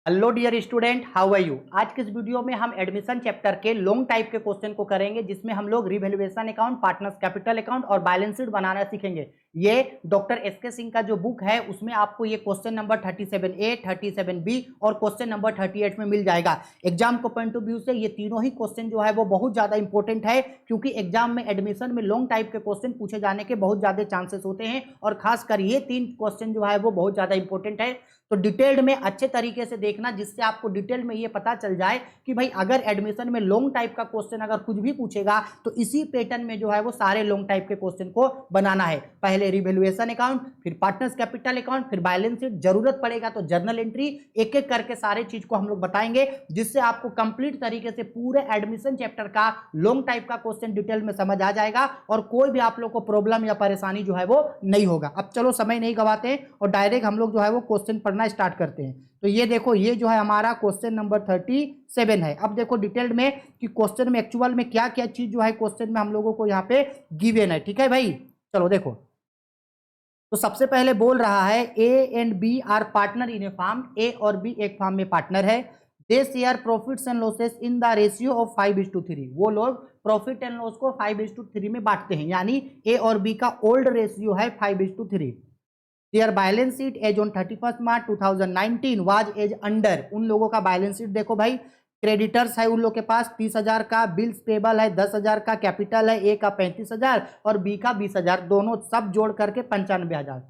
Hello dear student, how are you. आज के इस वीडियो में हम एडमिशन चैप्टर के लॉन्ग टाइप के क्वेश्चन को करेंगे, जिसमें हम लोग revaluation account, partners capital account और बैलेंस शीट बनाना सीखेंगे। ये डॉक्टर एसके सिंह का जो बुक है उसमें आपको ये क्वेश्चन नंबर 37A, 37B और क्वेश्चन नंबर 38 में मिल जाएगा। एग्जाम को पॉइंट ऑफ व्यू से ये तीनों ही क्वेश्चन जो है वो बहुत ज्यादा इंपॉर्टेंट है, क्योंकि एग्जाम में एडमिशन में लॉन्ग टाइप के क्वेश्चन पूछे जाने के बहुत ज्यादा चांसेस होते हैं और खासकर ये तीन क्वेश्चन जो है वो बहुत ज्यादा इंपॉर्टेंट है। तो डिटेल्ड में अच्छे तरीके से देखना, जिससे आपको डिटेल में ये पता चल जाए कि भाई अगर एडमिशन में लॉन्ग टाइप का क्वेश्चन अगर कुछ भी पूछेगा तो इसी पैटर्न में जो है वो सारे लॉन्ग टाइप के क्वेश्चन को बनाना है। पहले रिवैल्यूएशन अकाउंट, फिर पार्टनर्स कैपिटल अकाउंट, फिर बैलेंस शीट, जरूरत पड़ेगा तो जर्नल एंट्री, एक एक करके सारे चीज को हम लोग बताएंगे, जिससे आपको कंप्लीट तरीके से पूरे एडमिशन चैप्टर का लॉन्ग टाइप का क्वेश्चन डिटेल में समझ आ जाएगा और कोई भी आप लोग को प्रॉब्लम या परेशानी जो है वो नहीं होगा। अब चलो समय नहीं गवाते और डायरेक्ट हम लोग जो है वो क्वेश्चन पढ़ना स्टार्ट करते हैं। तो ये देखो, ये जो है हमारा क्वेश्चन नंबर 37 है। अब देखो डिटेल्ड में कि क्वेश्चन में एक्चुअल में क्या क्या चीज जो है क्वेश्चन में हम लोगों को यहाँ पे गिवन है। ठीक है भाई, चलो देखो। तो सबसे पहले बोल रहा है A and B are partner in a firm. A और बी एक फार्म में पार्टनर है। They share profits and losses in the ratio of 5:3। वो लोग प्रॉफिट एंड लॉस को 5:3 में बांटते हैं, यानी ए और बी का ओल्ड रेशियो है 5:3। Their balance sheet as on 31 March 2019 was as under. उन लोगों का बैलेंस शीट देखो भाई, क्रेडिटर्स है उन लोग के पास 30,000 का, बिल्स पेबल है 10,000 का, कैपिटल है ए का 35,000 और बी का 20,000, दोनों सब जोड़ करके 95,000।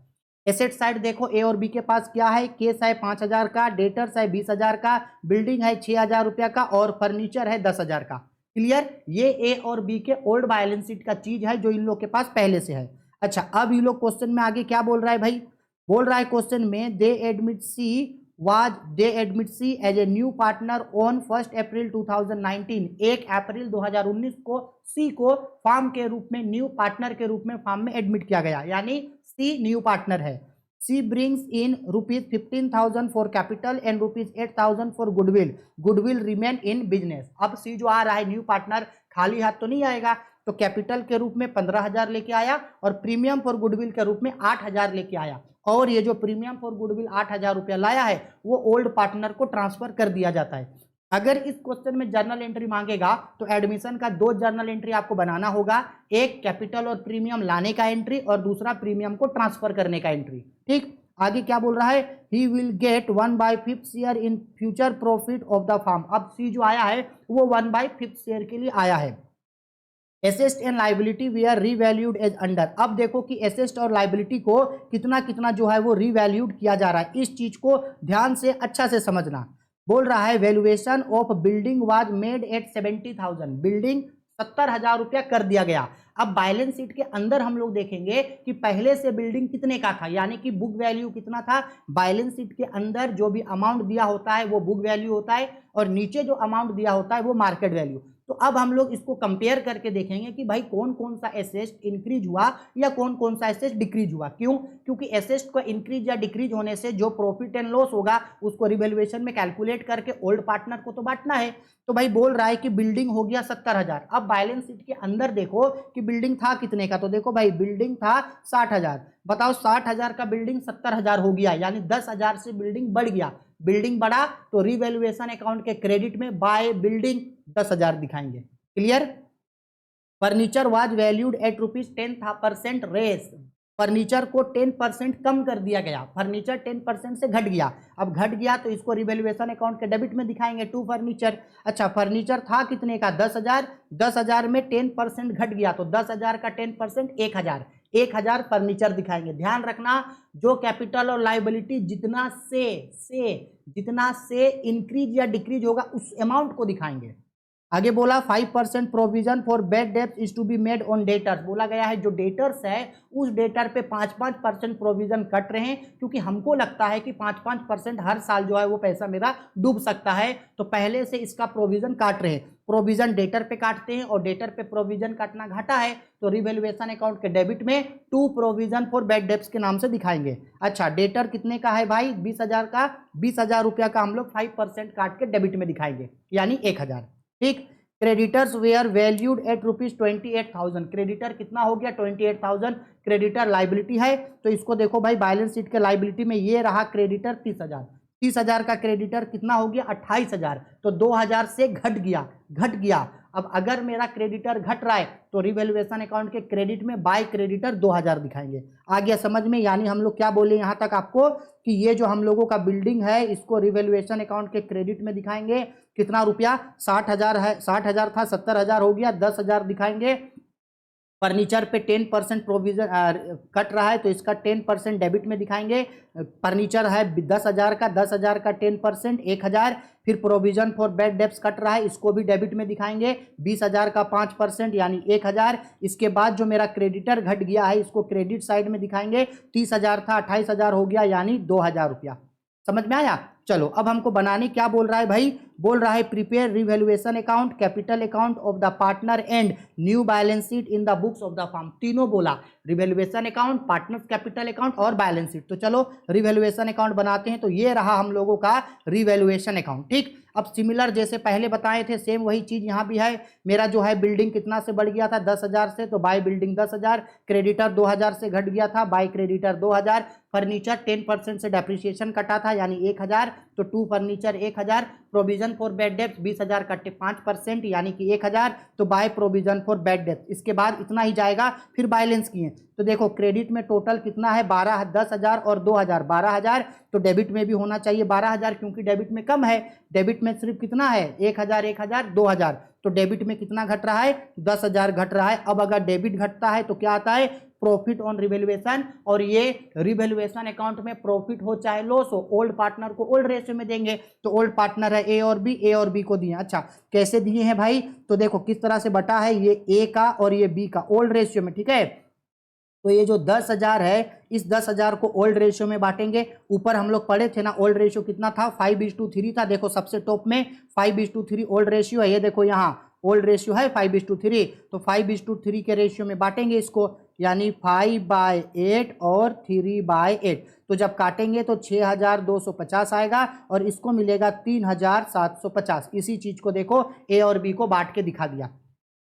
एसेट साइड देखो, ए और बी के पास क्या है, केस है 5,000 का, डेटर्स है 20,000 का, बिल्डिंग है 6,000 रुपया का और फर्नीचर है 10,000 का। क्लियर, ये ए और बी के ओल्ड बैलेंस शीट का चीज है जो इन लोग के पास पहले से है। अच्छा, अब ये लोग क्वेश्चन में आगे क्या बोल रहा है भाई, बोल रहा है क्वेश्चन में they admit C as a new partner on 1 April 2019। 1 April 2019 को सी को फार्म के रूप में, न्यू पार्टनर के रूप में फार्म में एडमिट किया गया, यानी सी न्यू पार्टनर है। C brings in ₹15,000 for capital and ₹8,000 for goodwill. Goodwill remain in business. अब सी जो आ रहा है न्यू पार्टनर, खाली हाथ तो नहीं आएगा, तो कैपिटल के रूप में 15,000 लेके आया और प्रीमियम फॉर गुडविल के रूप में 8,000 लेके आया। और ये जो प्रीमियम फॉर गुडविल 8,000 रुपया लाया है वो ओल्ड पार्टनर को ट्रांसफर कर दिया जाता है। अगर इस क्वेश्चन में जर्नल एंट्री मांगेगा तो एडमिशन का 2 जर्नल एंट्री आपको बनाना होगा, एक कैपिटल और प्रीमियम लाने का एंट्री और दूसरा प्रीमियम को ट्रांसफर करने का एंट्री। ठीक, आगे क्या बोल रहा है, he will get 1/5 share in future profit of the firm. अब सी जो आया है वो 1/5 शेयर के लिए आया है। Assets and liability we are revalued as under. अब देखो कि एसेस्ट और लाइबिलिटी को कितना कितना जो है वो रीवैल्यूड किया जा रहा है, इस चीज को ध्यान से अच्छा से समझना। बोल रहा है valuation of building was made at 70,000। Building 70,000 रुपया कर दिया गया। अब बैलेंस शीट के अंदर हम लोग देखेंगे कि पहले से बिल्डिंग कितने का था, यानी कि बुक वैल्यू कितना था। बैलेंस शीट के अंदर जो भी अमाउंट दिया होता है वो बुक वैल्यू होता है और नीचे जो अमाउंट दिया होता है वो मार्केट वैल्यू। तो अब हम लोग इसको कंपेयर करके देखेंगे कि भाई कौन कौन सा एसेट इंक्रीज हुआ या कौन कौन सा एसेट डिक्रीज हुआ। क्यों, क्योंकि एसेट का इंक्रीज या डिक्रीज होने से जो प्रॉफिट एंड लॉस होगा उसको रिवैल्यूएशन में कैलकुलेट करके ओल्ड पार्टनर को तो बांटना है। तो भाई बोल रहा है कि बिल्डिंग हो गया 70,000। अब बैलेंस शीट के अंदर देखो कि बिल्डिंग था कितने का, तो देखो भाई बिल्डिंग था 60,000। बताओ 60,000 का बिल्डिंग 70,000 हो गया, यानी 10,000 से बिल्डिंग बढ़ गया। बिल्डिंग बढ़ा तो रिवैल्यूएशन अकाउंट के क्रेडिट में बाय बिल्डिंग 10,000 दिखाएंगे। क्लियर। Furniture was valued at ₹10% less. Furniture को 10% कम कर दिया गया, फर्नीचर 10% से घट गया। अब घट गया तो इसको रिवैल्यूएशन अकाउंट के डेबिट में दिखाएंगे, टू फर्नीचर। अच्छा, फर्नीचर था कितने का, 10,000। 10,000 में 10% घट गया तो 10,000 का 10% 1,000। 1,000 फर्नीचर दिखाएंगे। ध्यान रखना, जो कैपिटल और लाइबिलिटी जितना से इंक्रीज या डिक्रीज होगा उस अमाउंट को दिखाएंगे। आगे बोला 5% provision for bad debt is to be made on debtors. बोला गया है जो डेटर्स है उस डेटर पे 5% प्रोविजन कट रहे हैं, क्योंकि हमको लगता है कि 5% हर साल जो है वो पैसा मेरा डूब सकता है, तो पहले से इसका प्रोविजन काट रहे हैं। प्रोविजन डेटर पे काटते हैं और डेटर पे प्रोविजन काटना घाटा है, तो रिवैल्यूएशन अकाउंट के डेबिट में to provision for bad debts के नाम से दिखाएंगे। अच्छा, डेटर कितने का है भाई, 20,000 का। 20,000 रुपया का हम लोग 5% काट के डेबिट में दिखाएंगे, यानी 1,000। ठीक। Creditors were valued at ₹28,000। Creditor कितना हो गया, 28,000। क्रेडिटर लाइबिलिटी है तो इसको देखो भाई बैलेंस शीट के लाइबिलिटी में ये रहा क्रेडिटर 30,000। 30,000 का क्रेडिटर कितना हो गया 28,000, तो 2,000 से घट गया। अब अगर मेरा क्रेडिटर घट रहा है तो रिवैल्यूएशन अकाउंट के क्रेडिट में बाय क्रेडिटर 2,000 दिखाएंगे। आ गया समझ में? यानी हम लोग क्या बोले यहाँ तक आपको कि ये जो हम लोगों का बिल्डिंग है इसको रिवैल्यूएशन अकाउंट के क्रेडिट में दिखाएंगे कितना रुपया, 60,000 है, 60,000 था 70,000 हो गया, 10,000 दिखाएंगे। फर्नीचर पे 10% प्रोविजन कट रहा है तो इसका 10% डेबिट में दिखाएंगे। फर्नीचर है 10,000 का, 10,000 का 10% 1,000। फिर provision for bad debts cut रहा है, इसको भी डेबिट में दिखाएंगे 20,000 का 5% यानी 1,000। इसके बाद जो मेरा क्रेडिटर घट गया है इसको क्रेडिट साइड में दिखाएंगे, 30,000 था 28,000 हो गया यानी 2,000 रुपया। समझ में आया? चलो अब हमको बनाने क्या बोल रहा है भाई, बोल रहा है prepare revaluation account, capital account of the partner and new balance sheet in the books of the firm. तीनों बोला, revaluation account, partners capital account और बैलेंस शीट। तो चलो रिवैल्यूएशन अकाउंट बनाते हैं। तो ये रहा हम लोगों का रिवैल्यूएशन अकाउंट। ठीक, अब सिमिलर जैसे पहले बताए थे सेम वही चीज यहाँ भी है। मेरा जो है बिल्डिंग कितना से बढ़ गया था 10,000 से, तो बाय बिल्डिंग 10,000, क्रेडिटर 2,000 से घट गया था, बाय क्रेडिटर 2,000, फर्नीचर 10% से डेप्रिसिएशन कटा था यानी 1,000, तो to furniture 1,000, provision for bad डेब्ट 20,000 कटे 5% यानी कि 1,000, तो बाय प्रोविजन फॉर बैड डेब्ट। इसके बाद इतना ही जाएगा, फिर बैलेंस किए तो देखो क्रेडिट में टोटल कितना है 12, 10,000 और 2,000 12,000, तो डेबिट में भी होना चाहिए 12,000 क्योंकि डेबिट में कम है। डेबिट में सिर्फ कितना है 1,000 1,000 2,000, तो डेबिट में कितना घट रहा है 10,000 घट रहा है। अब अगर डेबिट घटता है तो क्या आता है प्रॉफिट ऑन रिवैल्यूएशन, और ये रिवैल्यूएशन अकाउंट में प्रॉफिट हो चाहे लॉस हो ओल्ड पार्टनर को ओल्ड रेशियो में देंगे। तो ओल्ड पार्टनर है ए और बी को दिए। अच्छा कैसे दिए हैं भाई, तो देखो किस तरह से बटा है, ये ए का और ये बी का ओल्ड रेशियो में। ठीक है, तो ये जो 10,000 है इस 10,000 को ओल्ड रेशियो में बांटेंगे। ऊपर हम लोग पढ़े थे ना ओल्ड रेशियो कितना था 5:3 था। देखो सबसे टॉप में 5:3 ओल्ड रेशियो है, ये देखो यहाँ ओल्ड रेशियो है 5:3, तो 5:3 के रेशियो में बांटेंगे इसको, यानी 5/8 और 3/8। तो जब काटेंगे तो 6,250 आएगा और इसको मिलेगा 3,750। इसी चीज को देखो ए और बी को बांट के दिखा दिया।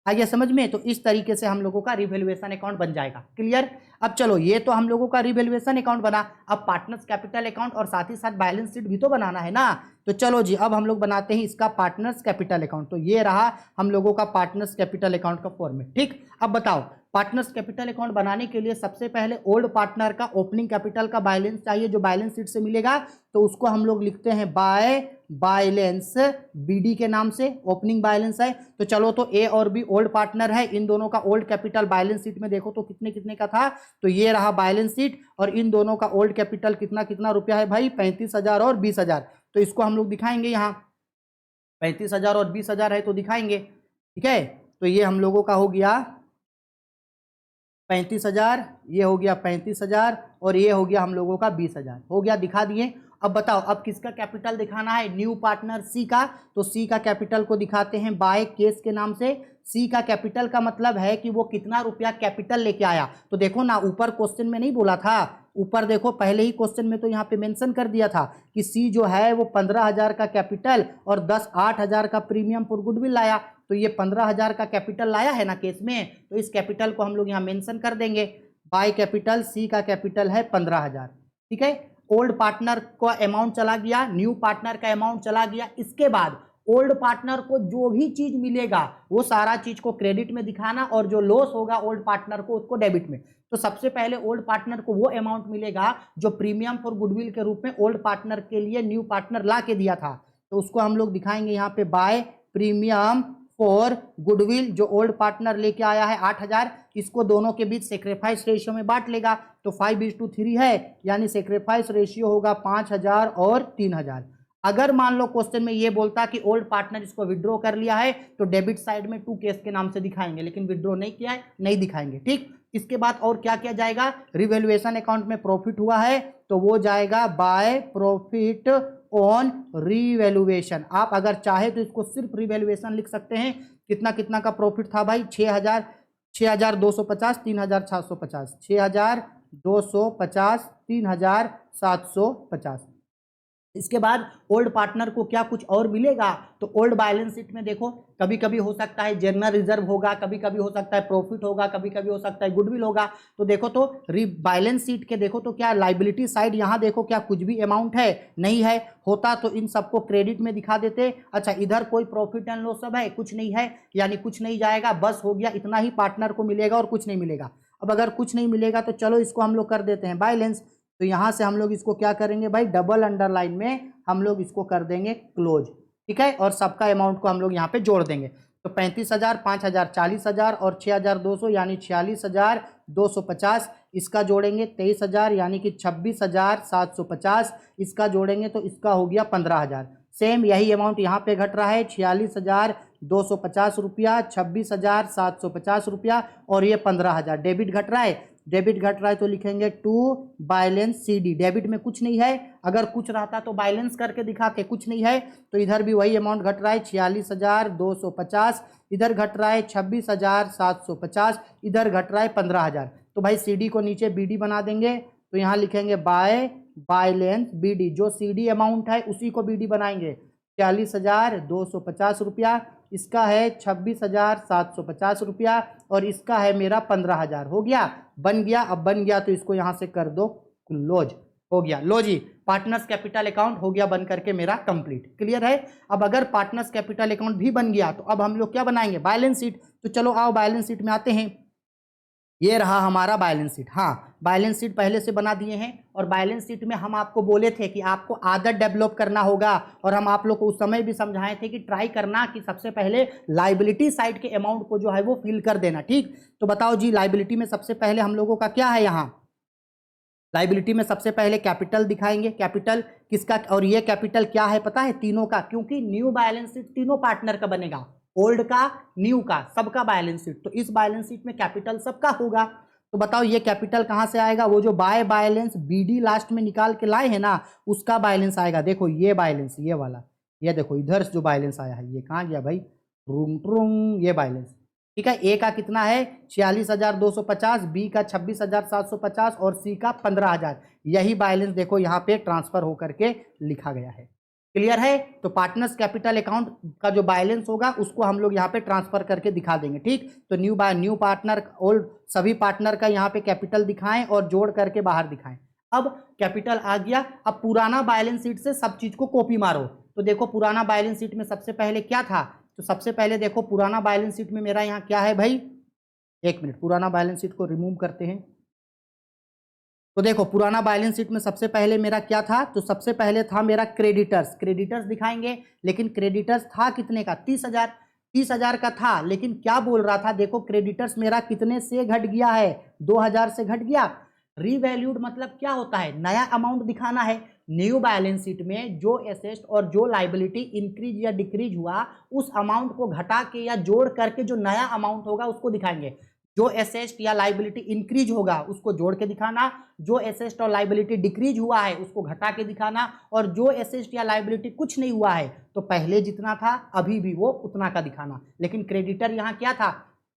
आ गया समझ में? तो इस तरीके से हम लोगों का रिवैल्यूएशन अकाउंट बन जाएगा। क्लियर? अब चलो ये तो हम लोगों का रिवैल्यूएशन अकाउंट बना, अब पार्टनर्स कैपिटल अकाउंट और साथ ही साथ बैलेंस शीट भी तो बनाना है ना। तो चलो जी अब हम लोग बनाते हैं इसका पार्टनर्स कैपिटल अकाउंट। तो ये रहा हम लोगों का पार्टनर्स कैपिटल अकाउंट का फॉर्मेट। ठीक, अब बताओ पार्टनर्स कैपिटल अकाउंट बनाने के लिए सबसे पहले ओल्ड पार्टनर का ओपनिंग कैपिटल का बैलेंस चाहिए जो बैलेंस शीट से मिलेगा, तो उसको हम लोग लिखते हैं बाय बैलेंस बीडी के नाम से, ओपनिंग बैलेंस है। तो चलो तो ए और बी ओल्ड पार्टनर है, इन दोनों का ओल्ड कैपिटल बैलेंस शीट में देखो तो कितने कितने का था, तो ये रहा बैलेंस शीट, और इन दोनों का ओल्ड कैपिटल कितना कितना रुपया है भाई 35,000 और 20,000। तो इसको हम लोग दिखाएंगे, यहाँ 35,000 और 20,000 है तो दिखाएंगे। ठीक है, तो ये हम लोगों का हो गया 35,000, ये हो गया 35,000 और ये हो गया हम लोगों का 20,000 हो गया, दिखा दिए। अब बताओ अब किसका कैपिटल दिखाना है, न्यू पार्टनर सी का। तो सी का कैपिटल को दिखाते हैं बाय केस के नाम से। सी का कैपिटल का मतलब है कि वो कितना रुपया कैपिटल लेके आया। तो देखो ना ऊपर क्वेश्चन में नहीं बोला था, ऊपर देखो पहले ही क्वेश्चन में तो यहाँ पे मेंशन कर दिया था कि सी जो है वो 15,000 का कैपिटल और 8,000 का प्रीमियम फॉर गुडविल लाया। तो ये 15,000 का कैपिटल लाया है ना केस में, तो इस कैपिटल को हम लोग यहाँ मेंशन कर देंगे बाय कैपिटल। सी का कैपिटल है 15,000। ठीक है, ओल्ड पार्टनर का अमाउंट चला गया, न्यू पार्टनर का अमाउंट चला गया। इसके बाद ओल्ड पार्टनर को जो भी चीज मिलेगा वो सारा चीज को क्रेडिट में दिखाना और जो लॉस होगा ओल्ड पार्टनर को उसको डेबिट में। तो सबसे पहले ओल्ड पार्टनर को वो अमाउंट मिलेगा जो प्रीमियम फॉर गुडविल के रूप में ओल्ड पार्टनर के लिए न्यू पार्टनर ला के दिया था, तो उसको हम लोग दिखाएंगे यहाँ पे बाय प्रीमियम फॉर गुडविल जो ओल्ड पार्टनर लेके आया है 8,000, इसको दोनों के बीच सेक्रीफाइस रेशियो में बांट लेगा। तो 5:3 है यानी सेक्रीफाइस रेशियो होगा 5,000 और 3,000। अगर मान लो क्वेश्चन में ये बोलता कि ओल्ड पार्टनर इसको विड्रॉ कर लिया है तो डेबिट साइड में टू केस के नाम से दिखाएंगे, लेकिन विड्रॉ नहीं किया है नहीं दिखाएंगे। ठीक, इसके बाद और क्या किया जाएगा, रिवैल्यूएशन अकाउंट में प्रॉफिट हुआ है तो वो जाएगा बाय प्रॉफिट ऑन रिवैल्यूएशन। आप अगर चाहे तो इसको सिर्फ रिवैल्यूएशन लिख सकते हैं। कितना कितना का प्रॉफिट था भाई 6,250 3,750, 6,250 3,750। इसके बाद ओल्ड पार्टनर को क्या कुछ और मिलेगा, तो ओल्ड बैलेंस शीट में देखो कभी कभी हो सकता है जनरल रिजर्व होगा, कभी कभी हो सकता है प्रॉफिट होगा, कभी कभी हो सकता है गुडविल होगा। तो देखो तो बैलेंस शीट के देखो तो क्या लाइबिलिटी साइड यहाँ देखो क्या कुछ भी अमाउंट है नहीं है, होता तो इन सबको क्रेडिट में दिखा देते। अच्छा इधर कोई प्रॉफिट एंड लॉस सब है, कुछ नहीं है, यानी कुछ नहीं जाएगा, बस हो गया इतना ही पार्टनर को मिलेगा और कुछ नहीं मिलेगा। अब अगर कुछ नहीं मिलेगा तो चलो इसको हम लोग कर देते हैं बैलेंस। तो यहां से हम लोग इसको क्या करेंगे भाई, डबल अंडरलाइन में हम लोग इसको कर देंगे क्लोज, ठीक है, और सबका अमाउंट को हम लोग यहाँ पे जोड़ देंगे। तो 35,000, 5,000, 40,000 और 6,200 यानी 46,250, इसका जोड़ेंगे 23,000 यानी कि 26,750, इसका जोड़ेंगे तो इसका हो गया 15,000। सेम यही अमाउंट यहाँ पे घट रहा है 46,250 रुपया, 26,750 रुपया और ये 15,000 डेबिट घट रहा है। डेबिट घट रहा है तो लिखेंगे टू बैलेंस CD। डेबिट में कुछ नहीं है, अगर कुछ रहता तो बैलेंस करके दिखाते, कुछ नहीं है तो इधर भी वही अमाउंट घट रहा है 46,250, इधर घट रहा है 26,750, इधर घट रहा है 15,000। तो भाई CD को नीचे BD बना देंगे, तो यहाँ लिखेंगे बाय बैलेंस BD, जो CD अमाउंट है उसी को BD बनाएंगे। 46,250 रुपया, इसका है 26,750 रुपया और इसका है मेरा 15,000। हो गया, बन गया। अब बन गया तो इसको यहां से कर दो क्लोज, हो गया। लो जी, पार्टनर्स कैपिटल अकाउंट हो गया बन करके मेरा कंप्लीट। क्लियर है। अब अगर पार्टनर्स कैपिटल अकाउंट भी बन गया तो अब हम लोग क्या बनाएंगे, बैलेंस शीट। तो चलो आओ बैलेंस शीट में आते हैं। ये रहा हमारा बैलेंस शीट। हाँ, बैलेंस शीट पहले से बना दिए हैं और बैलेंस शीट में हम आपको बोले थे कि आपको आदत डेवलप करना होगा और हम आप लोग को उस समय भी समझाए थे कि ट्राई करना कि सबसे पहले लाइबिलिटी साइड के अमाउंट को जो है वो फिल कर देना। ठीक, तो बताओ जी, लाइबिलिटी में सबसे पहले हम लोगों का क्या है, यहाँ लाइबिलिटी में सबसे पहले कैपिटल दिखाएंगे। कैपिटल किसका, और ये कैपिटल क्या है पता है, तीनों का, क्योंकि न्यू बैलेंस शीट तीनों पार्टनर का बनेगा, ओल्ड का, न्यू का, सबका बैलेंस शीट। तो इस बैलेंस शीट में कैपिटल सबका होगा। तो बताओ ये कैपिटल कहां से आएगा, वो जो बाय बैलेंस BD लास्ट में निकाल के लाए हैं ना, उसका बैलेंस आएगा। देखो ये बैलेंस, ये वाला, ये देखो इधर जो बैलेंस आया है, ये कहाँ गया भाई, रूम ट्रूम, ये बैलेंस। ठीक है, ए का कितना है 46,250, बी का 26,750 और सी का 15,000। यही बैलेंस देखो यहाँ पे ट्रांसफर होकर के लिखा गया है। क्लियर है। तो पार्टनर्स कैपिटल अकाउंट का जो बैलेंस होगा उसको हम लोग यहाँ पे ट्रांसफर करके दिखा देंगे। ठीक, तो न्यू पार्टनर, ओल्ड, सभी पार्टनर का यहाँ पे कैपिटल दिखाएं और जोड़ करके बाहर दिखाएं। अब कैपिटल आ गया, अब पुराना बैलेंस शीट से सब चीज को कॉपी मारो। तो देखो पुराना बैलेंस शीट में सबसे पहले क्या था, तो सबसे पहले देखो पुराना बैलेंस शीट में मेरा यहाँ क्या है भाई, एक मिनट, पुराना बैलेंस शीट को रिमूव करते हैं। तो देखो पुराना बैलेंस शीट में सबसे पहले मेरा क्या था, तो सबसे पहले था मेरा क्रेडिटर्स। क्रेडिटर्स दिखाएंगे, लेकिन क्रेडिटर्स था कितने का, 30,000। 30,000 का था, लेकिन क्या बोल रहा था, देखो क्रेडिटर्स मेरा कितने से घट गया है, 2,000 से घट गया। रीवैल्यूड मतलब क्या होता है, नया अमाउंट दिखाना है। न्यू बैलेंस शीट में जो एसेट और जो लाइबिलिटी इंक्रीज या डिक्रीज हुआ, उस अमाउंट को घटा के या जोड़ करके जो नया अमाउंट होगा उसको दिखाएंगे। जो एसेट या लाइबिलिटी इंक्रीज होगा उसको जोड़ के दिखाना, जो एसेट और लाइबिलिटी डिक्रीज हुआ है उसको घटा के दिखाना, और जो एसेट या लाइबिलिटी कुछ नहीं हुआ है तो पहले जितना था अभी भी वो उतना का दिखाना। लेकिन क्रेडिटर यहाँ क्या था,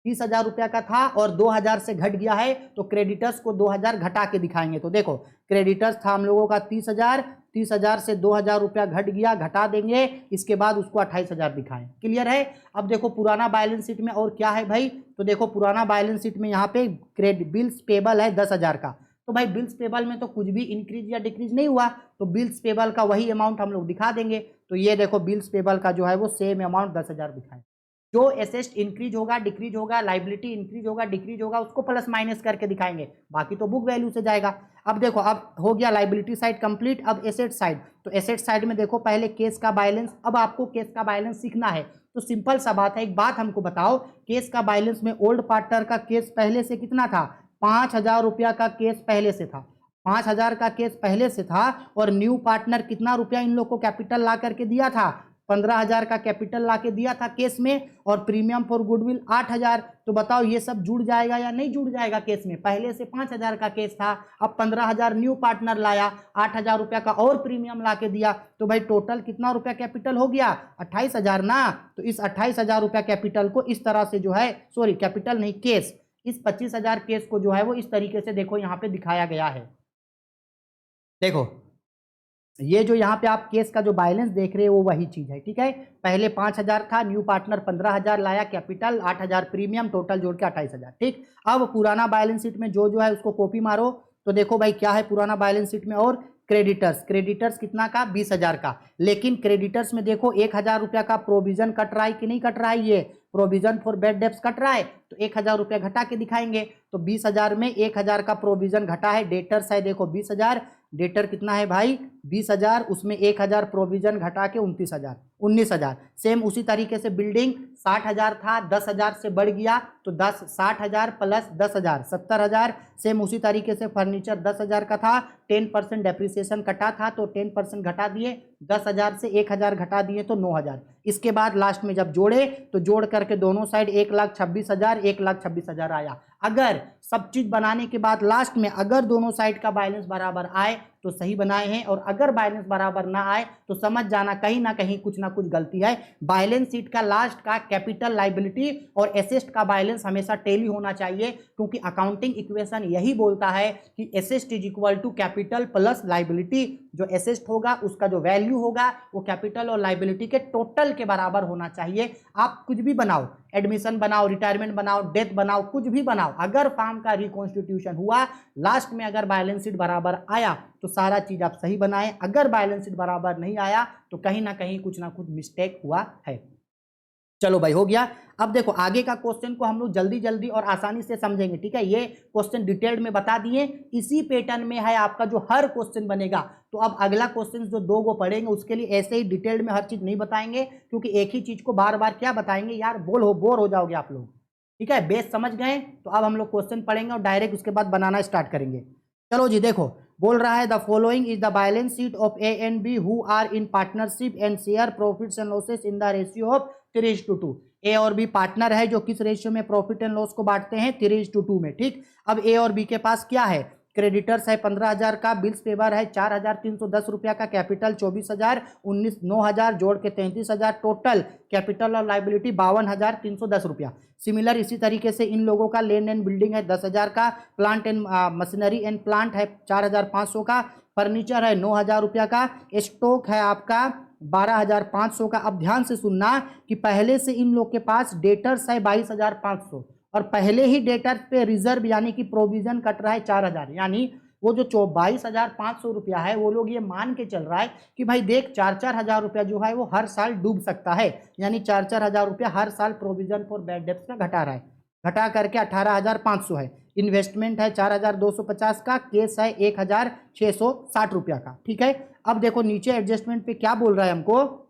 30,000 रुपया का था और 2,000 से घट गया है, तो क्रेडिटर्स को 2,000 घटा के दिखाएंगे। तो देखो क्रेडिटर्स था हम लोगों का 30,000, 30,000 से 2,000 रुपया घट गया, घटा देंगे, इसके बाद उसको 28,000 दिखाएं। क्लियर है। अब देखो पुराना बैलेंस शीट में और क्या है भाई, तो देखो पुराना बैलेंस शीट में यहाँ पे क्रेडिट बिल्स पेबल है 10,000 का। तो भाई बिल्स पेबल में तो कुछ भी इंक्रीज या डिक्रीज नहीं हुआ, तो बिल्स पेबल का वही अमाउंट हम लोग दिखा देंगे। तो ये देखो बिल्स पेबल का जो है वो सेम अमाउंट 10,000 दिखाएं। जो एसेट इंक्रीज होगा डिक्रीज होगा, लाइबिलिटी इंक्रीज होगा डिक्रीज होगा, उसको प्लस माइनस करके दिखाएंगे, बाकी तो बुक वैल्यू से जाएगा। अब देखो, अब हो गया लाइबिलिटी साइड कंप्लीट। अब एसेट साइड, तो एसेट साइड में देखो पहले केस का बैलेंस। अब आपको केस का बैलेंस सीखना है, तो सिंपल सा बात है, एक बात हमको बताओ, केस का बैलेंस में ओल्ड पार्टनर का केस पहले से कितना था, 5,000 रुपया का केस पहले से था, 5,000 का केस पहले से था। और न्यू पार्टनर कितना रुपया इन लोग को कैपिटल ला करके दिया था, 15,000 का कैपिटल ला के दिया था केस में, और प्रीमियम फॉर गुडविल 8,000। तो बताओ ये सब जुड़ जाएगा या नहीं जुड़ जाएगा केस में, पहले से 5,000 का केस था, अब 15,000 न्यू पार्टनर लाया, 8,000 रुपया का और प्रीमियम ला के दिया, तो भाई टोटल कितना रुपया कैपिटल हो गया, 28,000 ना। तो इस 28,000 रुपया कैपिटल को इस तरह से जो है, सॉरी कैपिटल नहीं केस, इस 25,000 केस को जो है वो इस तरीके से देखो यहाँ पे दिखाया गया है। देखो ये जो यहाँ पे आप केस का जो बैलेंस देख रहे हो वो वही चीज है, ठीक है। पहले 5,000 था, न्यू पार्टनर 15,000 लाया कैपिटल, 8,000 प्रीमियम, टोटल जोड़ के 28,000, ठीक। अब पुराना बैलेंस शीट में जो है उसको कॉपी मारो, तो देखो भाई क्या है पुराना बैलेंस शीट में। और क्रेडिटर्स कितना का, 20,000 का। लेकिन क्रेडिटर्स में देखो 1,000 रुपया का प्रोविजन कट रहा है कि नहीं कट रहा है, ये provision for bad debts cut रहा है, तो 1,000 रुपया घटा के दिखाएंगे। तो 20,000 में 1,000 का प्रोविजन घटा है, डेटर्स है देखो 20,000, डेटर कितना है भाई 20,000, उसमें 1,000 प्रोविजन घटा के 19,000। सेम उसी तरीके से बिल्डिंग 60,000 था, 10,000 से बढ़ गया तो 60,000 प्लस 10,000 70,000। सेम उसी तरीके से फर्नीचर 10,000 का था, 10% डेप्रिसिएशन कटा था तो 10% घटा दिए, 10,000 से 1,000 घटा दिए तो 9,000। इसके बाद लास्ट में जब जोड़े तो जोड़ करके दोनों साइड 1,26,000 1,26,000 आया। अगर सब चीज बनाने के बाद लास्ट में अगर दोनों साइड का बैलेंस बराबर आए तो सही बनाए हैं, और अगर बैलेंस बराबर ना आए तो समझ जाना कहीं ना कहीं कुछ ना कुछ गलती है। बैलेंस शीट का लास्ट का कैपिटल लायबिलिटी और एसेट का बैलेंस हमेशा टेली होना चाहिए, क्योंकि अकाउंटिंग इक्वेशन यही बोलता है कि asset is equal to capital plus liability. जो एसेट होगा उसका जो वैल्यू होगा वो कैपिटल और लायबिलिटी के टोटल के बराबर होना चाहिए। आप कुछ भी बनाओ, एडमिशन बनाओ, रिटायरमेंट बनाओ, डेथ बनाओ, कुछ भी बनाओ, अगर फॉर्म का रिकॉन्स्टिट्यूशन हुआ लास्ट में अगर बैलेंस शीट बराबर आया तो सारा चीज आप सही बनाएं, अगर बैलेंस शीट बराबर नहीं आया तो कहीं ना कहीं कुछ ना कुछ मिस्टेक हुआ है। चलो भाई हो गया। अब देखो आगे का क्वेश्चन को हम लोग जल्दी जल्दी और आसानी से समझेंगे, ठीक है। ये क्वेश्चन डिटेल्ड में बता दिए, इसी पैटर्न में है आपका जो हर क्वेश्चन बनेगा। तो अब अगला क्वेश्चन जो 2 को पढ़ेंगे उसके लिए ऐसे ही डिटेल्ड में हर चीज नहीं बताएंगे, क्योंकि एक ही चीज को बार बार क्या बताएंगे यार, बोर हो जाओगे आप लोग, ठीक है। बेस समझ गए, तो अब हम लोग क्वेश्चन पढ़ेंगे और डायरेक्ट उसके बाद बनाना स्टार्ट करेंगे। चलो जी देखो, बोल रहा है the following is the balance sheet of A and B who are in partnership and share profits and losses in the ratio of 3:2। A और बी पार्टनर है जो किस रेशियो में प्रॉफिट एंड लॉस को बांटते हैं, 3:2 में, ठीक। अब ए और बी के पास क्या है, क्रेडिटर्स है 15,000 का, बिल्स पेबर है 4,310 रुपया का, कैपिटल 24,000, 9,000 जोड़ के 33,000, टोटल कैपिटल और लाइबिलिटी 52,310 रुपया। सिमिलर इसी तरीके से इन लोगों का लैंड एंड बिल्डिंग है 10,000 का, plant and machinery and plant है 4,500 का, फर्नीचर है 9,000 रुपया का, स्टॉक है आपका 12,500 का। अब ध्यान से सुनना कि पहले से इन लोग के पास डेटर्स है 22,500 और पहले ही डेटर्स पे रिजर्व यानी कि प्रोविजन कट रहा है 4,000, यानी वो जो 22,500 रुपया है वो लोग ये मान के चल रहा है कि भाई देख 4,000 रुपया जो है वो हर साल डूब सकता है, यानी 4,000 रुपया हर साल प्रोविजन फॉर बैड डेब्ट्स का घटा रहा है, घटा करके 18,500 है। इन्वेस्टमेंट है 4,250 का, केस है 1,660 रुपया का, ठीक है। अब देखो नीचे एडजस्टमेंट पे क्या बोल रहा है हमको,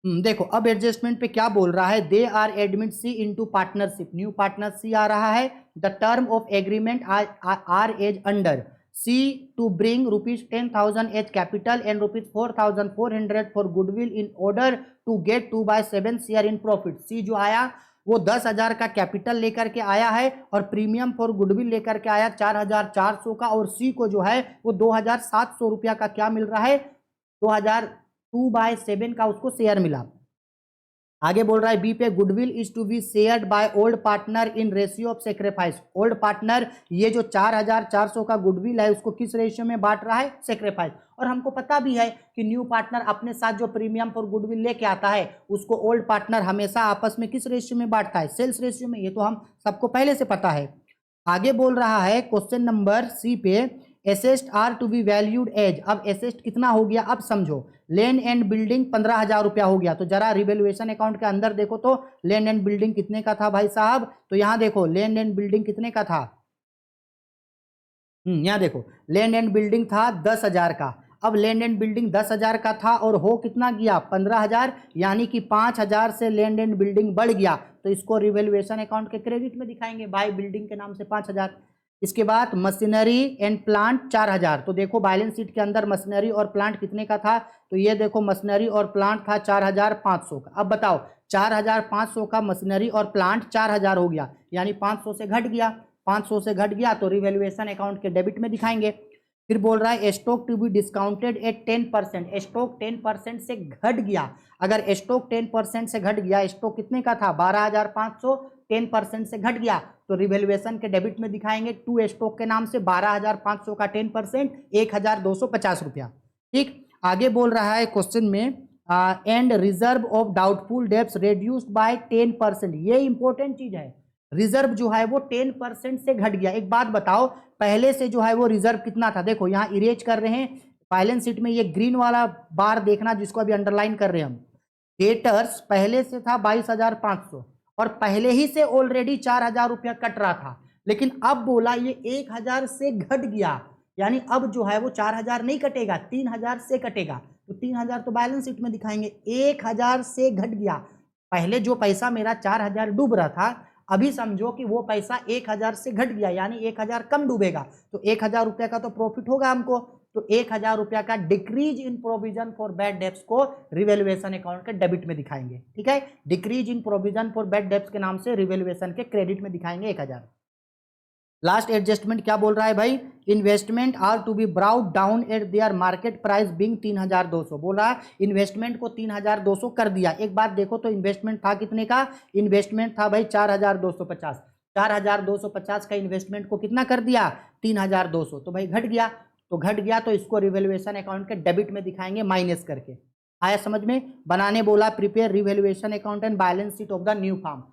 देखो अब एडजस्टमेंट पे क्या बोल रहा है, they are admit C into partnership, new partner C आ रहा है, the term of agreement are as under C to bring ₹10,000 as capital and ₹4,400 for goodwill in order to get 2/7 share in profit. C जो आया वो 10,000 का capital लेकर के आया है और प्रीमियम फॉर गुडविल लेकर के आया 4,400 का, और सी को जो है वो 2,700 रुपया का क्या मिल रहा है, 2/7 का उसको शेयर मिला। आगे बोल रहा है बी पे, goodwill is to be shared by old partner in ratio of sacrifice. Old partner ये जो 4,400 का गुडविल है उसको किस रेशियो में बांट रहा है, सेक्रीफाइस। और हमको पता भी है कि न्यू पार्टनर अपने साथ जो प्रीमियम फॉर गुडविल लेके आता है उसको ओल्ड पार्टनर हमेशा आपस में किस रेशियो में बांटता है, सेल्स रेशियो में, ये तो हम सबको पहले से पता है। आगे बोल रहा है क्वेश्चन नंबर सी पे, asset are to be valued as. अब एसेट कितना हो गया, अब समझो, लैंड एंड बिल्डिंग 15,000 रुपया हो गया, तो जरा रिवैल्यूएशन अकाउंट के अंदर देखो तो लैंड एंड बिल्डिंग कितने का था भाई साहब, तो यहाँ देखो लैंड एंड बिल्डिंग कितने का था, यहाँ देखो लैंड एंड बिल्डिंग था 10,000 का। अब लैंड एंड बिल्डिंग 10,000 का था और हो कितना गया 15,000, यानी कि 5,000 से लैंड एंड बिल्डिंग बढ़ गया, तो इसको रिवैल्यूएशन अकाउंट के क्रेडिट में दिखाएंगे, बाय बिल्डिंग के नाम से 5,000। इसके बाद मशीनरी एंड प्लांट 4,000, तो देखो बैलेंस शीट के अंदर मशीनरी और प्लांट कितने का था, तो ये देखो मशीनरी और प्लांट था 4,500 का। अब बताओ 4,500 का मशीनरी और प्लांट 4,000 हो गया, यानी 500 से घट गया, 500 से घट गया तो रिवैल्यूएशन अकाउंट के डेबिट में दिखाएंगे। फिर बोल रहा है stock to be discounted at 10%, stock 10% से घट गया। अगर स्टॉक 10% से घट गया, स्टॉक कितने का था 12,500, 10% से घट गया तो रिवैल्यूएशन के डेबिट में दिखाएंगे। टू स्टॉक के नाम से 12,500 का 10% 1,250 रुपया। ठीक, आगे बोल रहा है क्वेश्चन में and reserve of doubtful debts reduced by 10%। ये इंपॉर्टेंट चीज है, रिजर्व जो है वो 10% से घट गया। एक बात बताओ, पहले से जो है वो रिजर्व कितना था? देखो यहाँ इरेज कर रहे हैं बैलेंस शीट में, ये ग्रीन वाला बार देखना जिसको अभी अंडरलाइन कर रहे हैं हम। डेटर्स पहले से था 22,500 और पहले ही से ऑलरेडी 4,000 रुपया कट रहा था, लेकिन अब बोला ये 1,000 से घट गया, यानी अब जो है वो 4,000 नहीं कटेगा, 3,000 से कटेगा। तो 3,000 तो बैलेंस शीट में दिखाएंगे, 1,000 से घट गया। पहले जो पैसा मेरा 4,000 डूब रहा था, अभी समझो कि वो पैसा 1,000 से घट गया, यानी 1,000 कम डूबेगा, तो 1,000 रुपया का तो प्रॉफिट होगा हमको। तो 1,000 रुपया का decrease in provision for bad debts को रिवैल्यूएशन अकाउंट के डेबिट में दिखाएंगे। ठीक है, decrease in provision for bad debts के नाम से रिवैल्यूएशन के क्रेडिट में दिखाएंगे 1,000। लास्ट एडजस्टमेंट क्या बोल रहा है भाई? Investment are to be brought down at their market price being 3,200। बोल रहा है इन्वेस्टमेंट को 3,200 कर दिया। एक बात देखो तो इन्वेस्टमेंट था कितने का? इन्वेस्टमेंट था भाई 4,250। 4,250 का इन्वेस्टमेंट को कितना कर दिया? 3,200। तो भाई घट गया, तो घट गया तो इसको रिवैल्यूएशन अकाउंट के डेबिट में दिखाएंगे माइनस करके। आया समझ में? बनाने बोला prepare revaluation account and balance sheet of the new firm,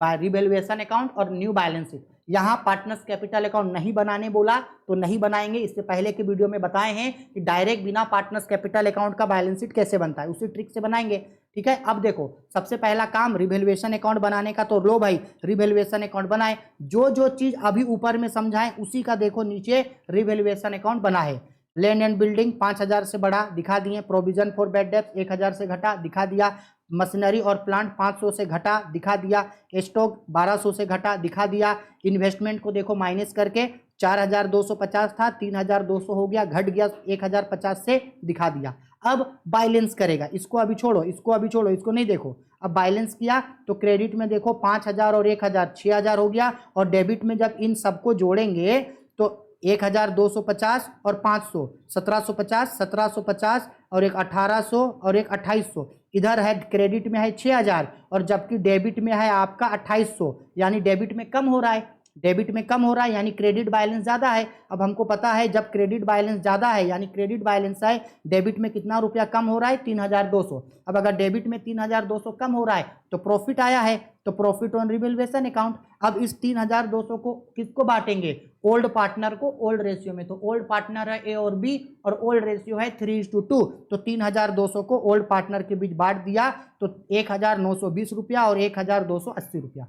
revaluation account और न्यू बैलेंस शीट। यहाँ पार्टनर्स कैपिटल अकाउंट नहीं बनाने बोला तो नहीं बनाएंगे। इससे पहले के वीडियो में बताए हैं कि डायरेक्ट बिना पार्टनर्स कैपिटल अकाउंट का बैलेंस शीट कैसे बनता है, उसी ट्रिक से बनाएंगे। ठीक है, अब देखो सबसे पहला काम रिवैल्यूएशन अकाउंट बनाने का, तो लो भाई रिवैल्यूएशन अकाउंट बनाए। जो जो चीज अभी ऊपर में समझाएं उसी का देखो नीचे रिवैल्यूएशन अकाउंट बना है। लैंड एंड बिल्डिंग 5,000 से बढ़ा दिखा दिए, प्रोविजन फॉर बैड डेब्ट्स 1,000 से घटा दिखा दिया, मशीनरी और प्लांट 500 से घटा दिखा दिया, स्टॉक 1,200 से घटा दिखा दिया, इन्वेस्टमेंट को देखो माइनस करके 4,250 था 3,200 हो गया, घट गया 1,050 से दिखा दिया। अब बैलेंस करेगा, इसको अभी छोड़ो, इसको अभी छोड़ो, इसको नहीं देखो। अब बैलेंस किया तो क्रेडिट में देखो 5,000 और 1,000 6,000 हो गया, और डेबिट में जब इन सबको जोड़ेंगे तो 1,250 और 500 1,750 1,750 और एक 1,800 और एक 2,800। इधर है क्रेडिट में है 6,000 और जबकि डेबिट में है आपका 2,800, यानी डेबिट में कम हो रहा है, डेबिट में कम हो रहा है यानी क्रेडिट बैलेंस ज़्यादा है। अब हमको पता है जब क्रेडिट बैलेंस ज़्यादा है यानी क्रेडिट बैलेंस है, डेबिट में कितना रुपया कम हो रहा है? 3,200। अब अगर डेबिट में 3,200 कम हो रहा है तो प्रॉफिट आया है, तो प्रॉफिट ऑन रिवैल्यूएशन अकाउंट। अब इस 3,200 को किसको बांटेंगे? ओल्ड पार्टनर को ओल्ड रेशियो में। तो ओल्ड पार्टनर है ए और बी और ओल्ड रेशियो है 3:2, तो 3,200 को ओल्ड पार्टनर के बीच बांट दिया, तो 1,920 रुपया और 1,280 रुपया।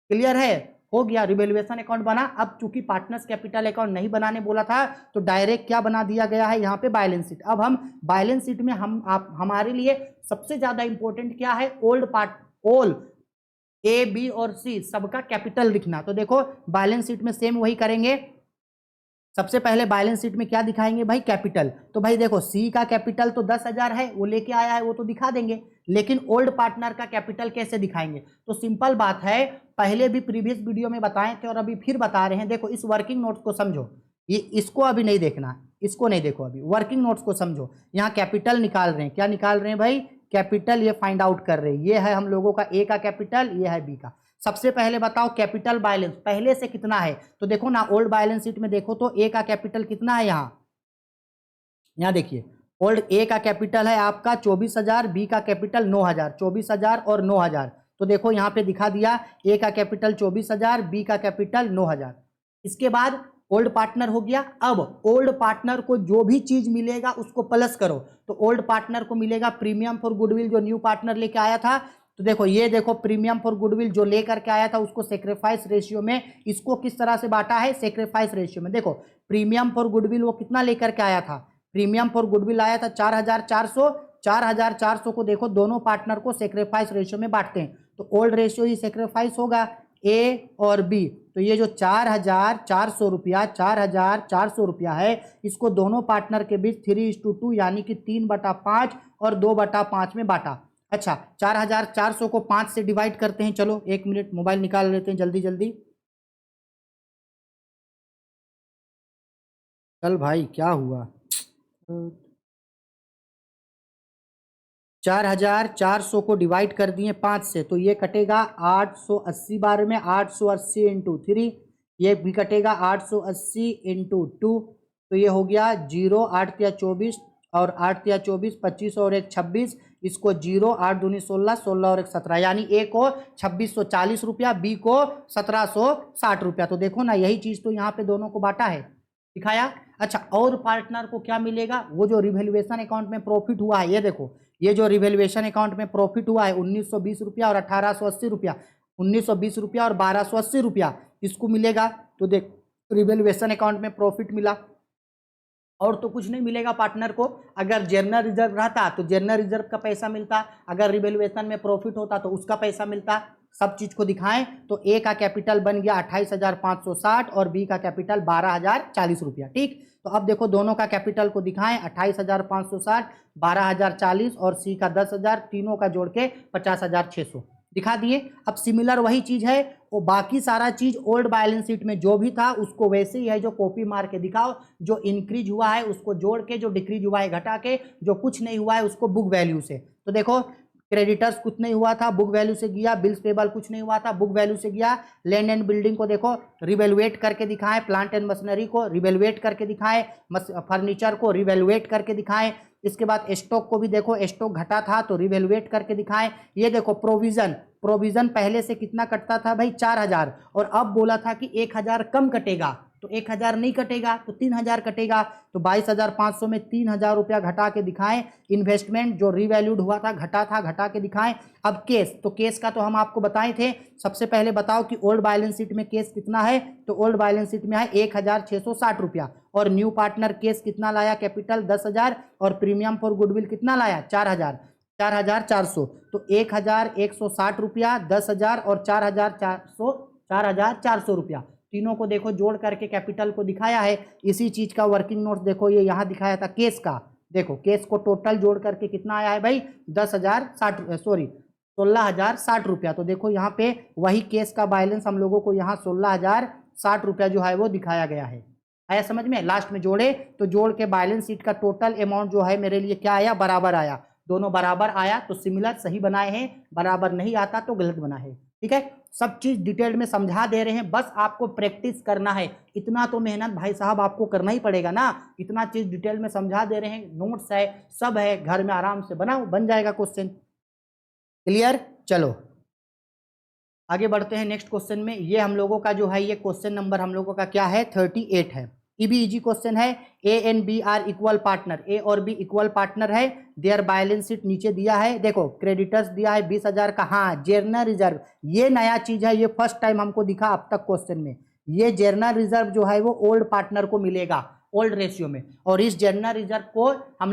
क्लियर है? हो गया, रिवैल्यूएशन अकाउंट बना। अब चूंकि पार्टनर्स कैपिटल अकाउंट नहीं बनाने बोला था तो डायरेक्ट क्या बना दिया गया है यहाँ पे? Balance sheet. अब हम बैलेंस शीट में हमारे लिए सबसे ज्यादा इंपॉर्टेंट क्या है? ओल्ड पार्ट, ओल ए बी और सी सबका कैपिटल लिखना। तो देखो बैलेंस शीट में सेम वही करेंगे। सबसे पहले बैलेंस शीट में क्या दिखाएंगे भाई? कैपिटल। तो भाई देखो सी का कैपिटल तो 10,000 है, वो लेके आया है, वो तो दिखा देंगे, लेकिन ओल्ड पार्टनर का कैपिटल कैसे दिखाएंगे? तो सिंपल बात है, पहले भी प्रीवियस वीडियो में बताए थे और अभी फिर बता रहे हैं। देखो इस वर्किंग नोट्स को समझो, ये इसको अभी नहीं देखना, इसको नहीं देखो, अभी वर्किंग नोट्स को समझो। यहाँ कैपिटल निकाल रहे हैं, क्या निकाल रहे हैं भाई? कैपिटल ये फाइंड आउट कर रहे हैं। ये है हम लोगों का ए का कैपिटल, ये है बी का। सबसे पहले बताओ कैपिटल बैलेंस पहले से कितना है? तो देखो ना ओल्ड बैलेंस शीट में देखो तो ए का कैपिटल कितना है? यहाँ देखिए ओल्ड ए का कैपिटल है आपका 24,000, बी का कैपिटल 9,000, 24,000 और 9,000। तो देखो यहाँ पे दिखा दिया ए का कैपिटल 24,000, बी का कैपिटल 9,000। इसके बाद ओल्ड पार्टनर हो गया। अब ओल्ड पार्टनर को जो भी चीज मिलेगा उसको प्लस करो, तो ओल्ड पार्टनर को मिलेगा प्रीमियम फॉर गुडविल जो न्यू पार्टनर लेके आया था। तो देखो ये देखो प्रीमियम फॉर गुडविल जो लेकर के आया था उसको सेक्रीफाइस रेशियो में, इसको किस तरह से बांटा है? सेक्रीफाइस रेशियो में। देखो प्रीमियम फॉर गुडविल वो कितना लेकर के आया था? प्रीमियम फॉर गुडविल आया था 4,400। 4,400 को देखो दोनों पार्टनर को सेक्रीफाइस रेशियो में बांटते हैं, तो ओल्ड रेशियो ही सेक्रीफाइस होगा ए और बी। तो ये जो 4,400 रुपया 4,400 रुपया है, इसको दोनों पार्टनर के बीच 3:2 यानी कि 3/5 और 2/5 में बांटा। अच्छा 4,400 को 5 से डिवाइड करते हैं। चलो 1 मिनट मोबाइल निकाल लेते हैं जल्दी जल्दी। चल भाई क्या हुआ? 4,400 को डिवाइड कर दिए 5 से, तो ये कटेगा 880 बार में, 880 इंटू 3, ये भी कटेगा 880 इंटू 2, तो ये हो गया 0, 8 या 24 और 8 या 24, 25 और 1 26, इसको 0, 8 दूनी 16, 16 और 1 17, यानी ए को 2640 रुपया, बी को 1760 रुपया। तो देखो ना, यही चीज तो यहाँ पे दोनों को बांटा है, दिखाया। अच्छा, और पार्टनर को क्या मिलेगा, वो जो रिवैल्यूएशन अकाउंट में प्रॉफिट हुआ है, ये देखो, ये जो रिवैल्यूएशन अकाउंट में प्रॉफिट हुआ है 1920 रुपया और 1880 रुपया, 1920 रुपया और 1280 रुपया, इसको मिलेगा। तो देख, रिवैल्यूएशन अकाउंट में प्रॉफिट मिला, और तो कुछ नहीं मिलेगा पार्टनर को। अगर जनरल रिजर्व रहता तो जनरल रिजर्व का पैसा मिलता, अगर रिवैल्यूएशन में प्रॉफिट होता तो उसका पैसा मिलता। सब चीज को दिखाएं तो ए का कैपिटल बन गया 28,560 और बी का कैपिटल 12,040 रुपया। ठीक, तो अब देखो दोनों का कैपिटल को दिखाएं, 28,560, 12,040 और सी का 10,000, तीनों का जोड़ के 50,600 दिखा दिए। अब सिमिलर वही चीज है, वो बाकी सारा चीज ओल्ड बैलेंस शीट में जो भी था उसको वैसे ही है, जो कॉपी मार के दिखाओ, जो इंक्रीज हुआ है उसको जोड़ के, जो डिक्रीज हुआ है घटा के, जो कुछ नहीं हुआ है उसको बुक वैल्यू से। तो देखो, क्रेडिटर्स कुछ नहीं हुआ था, बुक वैल्यू से गया, बिल्स पेबल कुछ नहीं हुआ था, बुक वैल्यू से गया। लैंड एंड बिल्डिंग को देखो रिवैल्यूएट करके दिखाएं, प्लांट एंड मशीनरी को रिवैल्यूएट करके दिखाएं, फर्नीचर को रिवैल्यूएट करके दिखाएं। इसके बाद स्टॉक को भी देखो, स्टॉक घटा था तो रिवैल्यूएट करके दिखाएं। ये देखो प्रोविजन, प्रोविजन पहले से कितना कटता था भाई 4,000, और अब बोला था कि 1,000 कम कटेगा, तो 1,000 नहीं कटेगा तो 3,000 कटेगा, तो 22,500 में 3,000 रुपया घटा के दिखाएं। इन्वेस्टमेंट जो रिवैल्यूड हुआ था घटा के दिखाएं। अब केस, तो केस का तो हम आपको बताए थे। सबसे पहले बताओ कि ओल्ड बैलेंस शीट में केस कितना है, तो ओल्ड बैलेंस शीट में है 1,660 रुपया, और न्यू पार्टनर केस कितना लाया, कैपिटल 10,000, और प्रीमियम फॉर गुडविल कितना लाया 4,400, तो 1,160 रुपया, 10,000 और 4,400 रुपया, तीनों को देखो जोड़ करके कैपिटल को दिखाया है। इसी चीज का वर्किंग नोट्स देखो, ये यहाँ दिखाया था केस का, देखो केस को टोटल जोड़ करके कितना आया है भाई 16,060 रुपया। तो देखो यहाँ पे वही केस का बैलेंस हम लोगों को यहाँ 16,060 रुपया जो है वो दिखाया गया है। आया समझ में? लास्ट में जोड़े तो जोड़ के बैलेंस शीट का टोटल अमाउंट जो है मेरे लिए क्या आया, बराबर आया। दोनों बराबर आया तो सिमिलर सही बनाए हैं, बराबर नहीं आता तो गलत बना है। ठीक है, सब चीज डिटेल में समझा दे रहे हैं, बस आपको प्रैक्टिस करना है। इतना तो मेहनत भाई साहब आपको करना ही पड़ेगा ना, इतना चीज डिटेल में समझा दे रहे हैं, नोट्स है, सब है, घर में आराम से बनाओ, बन जाएगा क्वेश्चन। क्लियर? चलो आगे बढ़ते हैं नेक्स्ट क्वेश्चन में। ये हम लोगों का जो है ये क्वेश्चन नंबर हम लोगों का क्या है 38 है। ये भी इजी क्वेश्चन है। A and B are equal partner, A और बी इक्वल पार्टनर है। देयर बैलेंस शीट नीचे दिया है, देखो क्रेडिटर्स दिया है 20,000 का, हाँ जर्नल रिजर्व, ये नया चीज है, ये फर्स्ट टाइम हमको दिखा अब तक क्वेश्चन में। ये जर्नल रिजर्व जो है वो ओल्ड पार्टनर को मिलेगा ओल्ड रेशियो में, और इस जर्नल रिजर्व को हम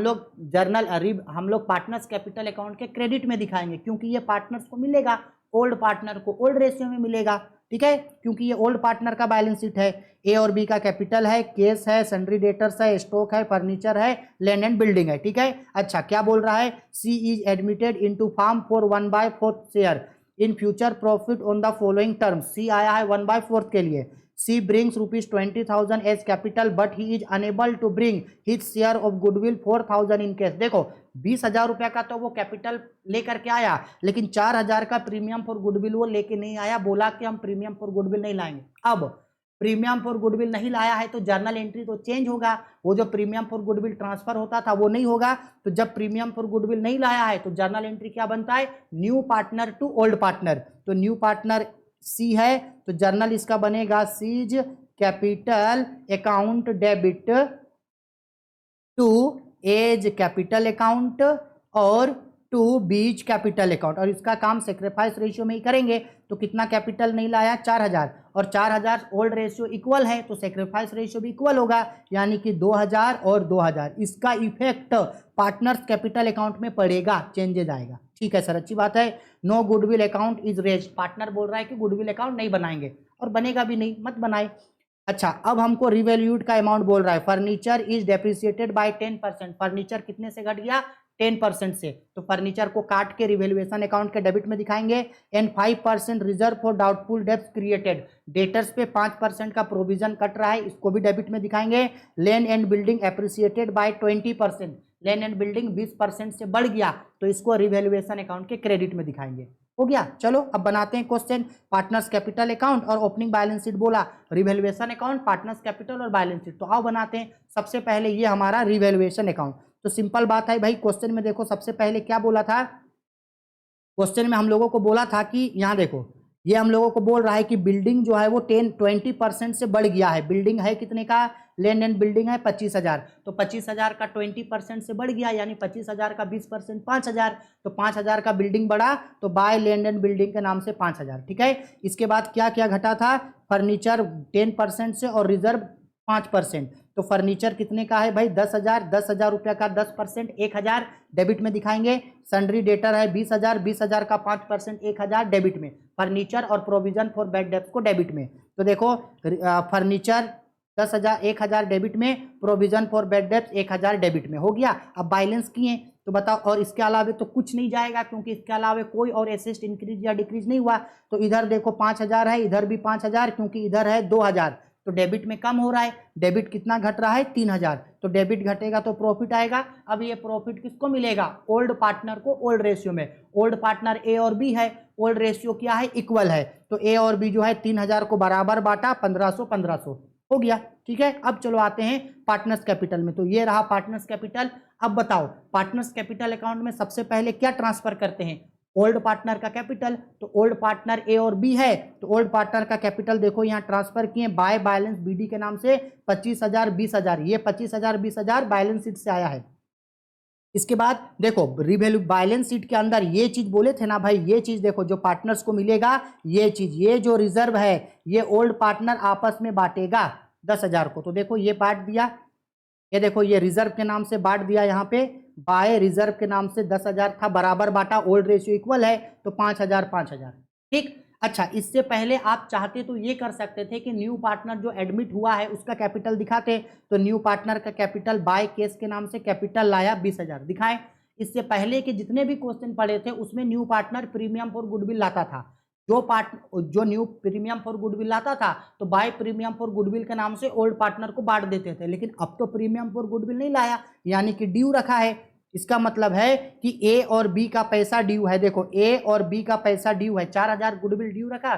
लोग पार्टनर्स कैपिटल अकाउंट के क्रेडिट में दिखाएंगे, क्योंकि ये पार्टनर्स को मिलेगा, ओल्ड पार्टनर को ओल्ड रेशियो में मिलेगा। ठीक है, क्योंकि ये ओल्ड पार्टनर का बैलेंस शीट है। ए और बी का कैपिटल है, केस है, सन्ड्री डेटर्स है, स्टॉक है, फर्नीचर है, लैंड एंड बिल्डिंग है। ठीक है, अच्छा क्या बोल रहा है, C is admitted into firm for 1/4 share in future profit on the following terms. C आया है 1/4 के लिए। C brings ₹20,000 as capital but he is unable to bring his share of goodwill 4,000 in cash. देखो 20,000 रुपया का तो वो capital लेकर के आया, लेकिन 4,000 का प्रीमियम फॉर गुडविल वो लेके नहीं आया, बोला कि हम प्रीमियम फॉर गुडविल नहीं लाएंगे। अब प्रीमियम फॉर गुडविल नहीं लाया है तो जर्नल एंट्री तो चेंज होगा, वो जो प्रीमियम फॉर गुडविल ट्रांसफर होता था वो नहीं होगा। तो जब प्रीमियम फॉर गुडविल नहीं लाया है तो जर्नल एंट्री क्या बनता है, new partner to old partner. तो न्यू पार्टनर सी है तो जर्नल इसका बनेगा C's capital account debit to A's capital account और टू बीज कैपिटल अकाउंट, और इसका काम सेक्रीफाइस रेशियो में ही करेंगे। तो कितना कैपिटल नहीं लाया 4,000, और 4,000 ओल्ड रेशियो इक्वल है तो सेक्रीफाइस रेशियो भी इक्वल होगा, यानी कि 2,000 और 2,000। इसका इफेक्ट पार्टनर्स कैपिटल अकाउंट में पड़ेगा, चेंजेज आएगा। ठीक है सर, अच्छी बात है। No goodwill account is raised, partner बोल रहा है कि गुडविल अकाउंट नहीं बनाएंगे, और बनेगा भी नहीं, मत बनाए। अच्छा अब हमको रिवैल्यूड का अमाउंट बोल रहा है, furniture is depreciated by 10%। Furniture कितने से घट गया 10% से, तो फर्नीचर को काट के रिवैल्यूएशन अकाउंट के डेबिट में दिखाएंगे। And 5% reserve for doubtful debts created, debtors पे 5% का प्रोविजन कट रहा है, इसको भी डेबिट में दिखाएंगे। Land and building appreciated by 20%, land and building 20% से बढ़ गया तो इसको रिवैल्यूएशन अकाउंट के क्रेडिट में दिखाएंगे। हो गया। चलो अब बनाते हैं क्वेश्चन। पार्टनर्स कैपिटल अकाउंट और ओपनिंग बैलेंस शीट बोला, रिवैल्यूएशन अकाउंट, पार्टनर्स कैपिटल और बैलेंस शीट। तो आओ बनाते हैं। सबसे पहले ये हमारा रिवैल्यूएशन अकाउंट। तो सिंपल बात है भाई, क्वेश्चन में देखो सबसे पहले क्या बोला था। क्वेश्चन में हम लोगों को बोला था कि यहाँ देखो, ये हम लोगों को बोल रहा है कि बिल्डिंग जो है वो 20% से बढ़ गया है। बिल्डिंग है कितने का, लैंड एंड बिल्डिंग है 25,000, तो 25,000 का 20% से बढ़ गया, यानी 25,000 का 20% 5,000, तो 5,000 का बिल्डिंग बढ़ा तो बाय लैंड एंड बिल्डिंग के नाम से 5,000। ठीक है। इसके बाद क्या क्या घटा था, फर्नीचर 10% से और रिजर्व 5%। तो फर्नीचर कितने का है भाई 10,000, 10,000 रुपया का 10% 1,000 डेबिट में दिखाएंगे। सन्ड्री डेटर है 20,000, 20,000 का 5% 1,000 डेबिट में। फर्नीचर और प्रोविजन फॉर बैड डेब्ट्स को डेबिट में। तो देखो फर्नीचर 10,000 1,000 डेबिट में, provision for bad debts 1,000 debit में। हो गया। अब बैलेंस किए तो बताओ, और इसके अलावा तो कुछ नहीं जाएगा क्योंकि इसके अलावा कोई और एसेट इंक्रीज या डिक्रीज नहीं हुआ। तो इधर देखो 5,000 है, इधर भी 5,000 क्योंकि इधर है 2,000, तो डेबिट में कम हो रहा है। डेबिट कितना घट रहा है 3,000, तो डेबिट घटेगा तो प्रॉफिट आएगा। अब ये प्रॉफिट किसको मिलेगा, ओल्ड पार्टनर को, ओल्ड रेशियो में। ओल्ड पार्टनर ए और बी है, ओल्ड रेशियो क्या है, इक्वल है। तो ए और बी जो है 3,000 को बराबर बांटा, 1,500 1,500 हो गया। ठीक है। अब चलो आते हैं पार्टनर्स कैपिटल में। तो ये रहा पार्टनर्स कैपिटल। अब बताओ पार्टनर्स कैपिटल अकाउंट में सबसे पहले क्या ट्रांसफर करते हैं, ओल्ड पार्टनर का कैपिटल। तो ओल्ड पार्टनर ए और बी है, तो ओल्ड पार्टनर का कैपिटल देखो यहाँ ट्रांसफर किए बाय बैलेंस बीडी के नाम से 25,000 20,000। ये 25,000 20,000 बैलेंस शीट से आया है। इसके बाद देखो रिवैल्यू बैलेंस शीट के अंदर ये चीज बोले थे ना भाई, ये चीज देखो जो पार्टनर्स को मिलेगा, ये चीज, ये जो रिजर्व है ये ओल्ड पार्टनर आपस में बांटेगा 10,000 को। तो देखो ये बांट दिया, ये देखो ये रिजर्व के नाम से बांट दिया, यहाँ पे बाय रिजर्व के नाम से 10,000 था, बराबर बांटा, ओल्ड रेशियो इक्वल है तो 5,000 5,000। ठीक। अच्छा, इससे पहले आप चाहते तो ये कर सकते थे कि न्यू पार्टनर जो एडमिट हुआ है उसका कैपिटल दिखाते। तो न्यू पार्टनर का कैपिटल बाय केस के नाम से कैपिटल लाया 20,000 दिखाएं। इससे पहले के जितने भी क्वेश्चन पढ़े थे उसमें new partner premium for goodwill लाता था। जो न्यू प्रीमियम फॉर गुडविल लाता था तो बाय प्रीमियम फॉर गुडविल के नाम से ओल्ड पार्टनर को बांट देते थे। लेकिन अब तो प्रीमियम फॉर गुडविल नहीं लाया, यानी कि ड्यू रखा है। इसका मतलब है कि ए और बी का पैसा ड्यू है। देखो ए और बी का पैसा ड्यू है, 4,000 गुडविल ड्यू रखा।